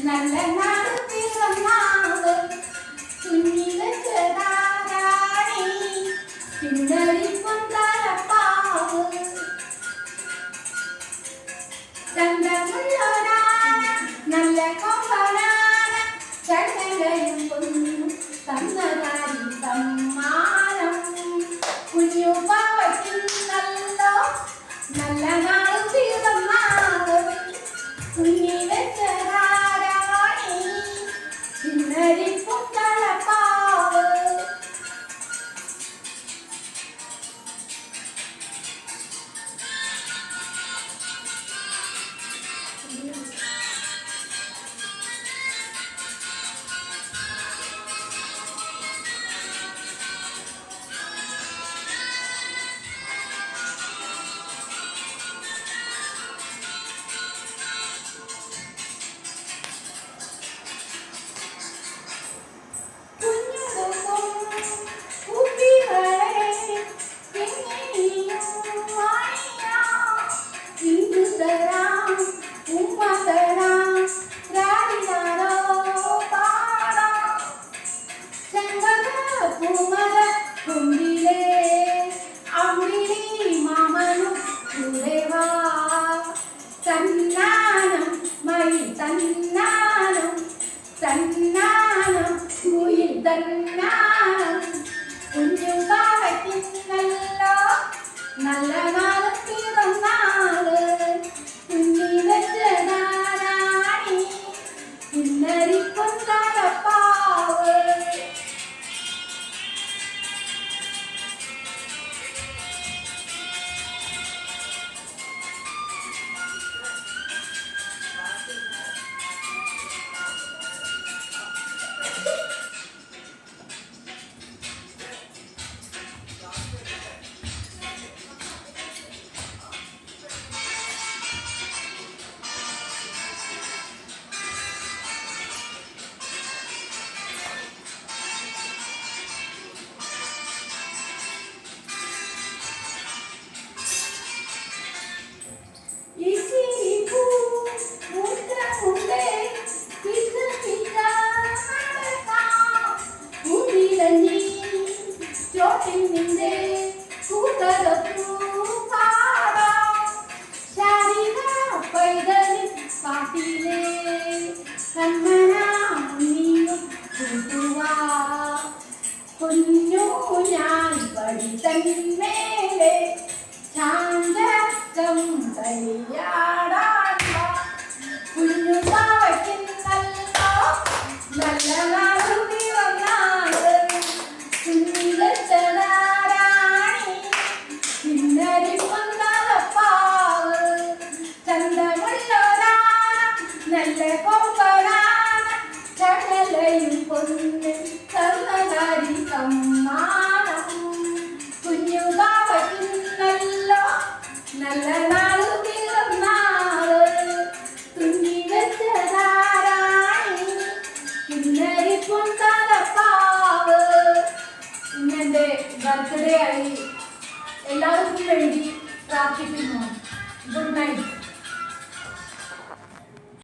നല്ല നാട് പിറന്നാള് കുഞ്ഞിലെ ചെറാണി പിന്നരിപ്പും തലപ്പാവ് ചന്തമുള്ളൊരാന നല്ല കൊമ്പനാന ചങ്ങലയും പൊന്നും തന്നതായി സമ്മാനം കുഞ്ഞു പാവയ്ക്കുന്നല്ലോ നല്ല നാട് പിറന്നാള് കുഞ്ഞിലെ ചെറാണി പിന്നരിപ്പും തലപ്പാവ് നല്ല നാള് പിറന്നാള് കുഞ്ഞിലെ ചെറാണി പിന്നരിപ്പും തലപ്പാവ് കുഞ്ഞു ഞാൻ പടി തന്മേലെ ചാഞ്ചക്കം കളിയാടാൻ കുഞ്ഞു പാവയ്ക്കുന്നല്ലോ നല്ല നാളു പിറന്നാള് കുഞ്ഞിലെ ചെറാണി പിന്നരിപ്പും തലപ്പാവ് ചന്തമുള്ളൊരാന നല്ല കൊമ്പനാന ചങ്ങലയും പൊന്നും തന്നതായി സമ്മാനം കുഞ്ഞു പാവയ്ക്കുന്നല്ലോ നല്ല നാളു പിറന്നാള് കുഞ്ഞിലെ ചെറാണി പിന്നരിപ്പും തലപ്പാവ്. ഇന്നെൻ്റെ ബർത്ത്ഡേ ആയി എല്ലാവർക്കും വേണ്ടി പ്രാർത്ഥിക്കുന്നു.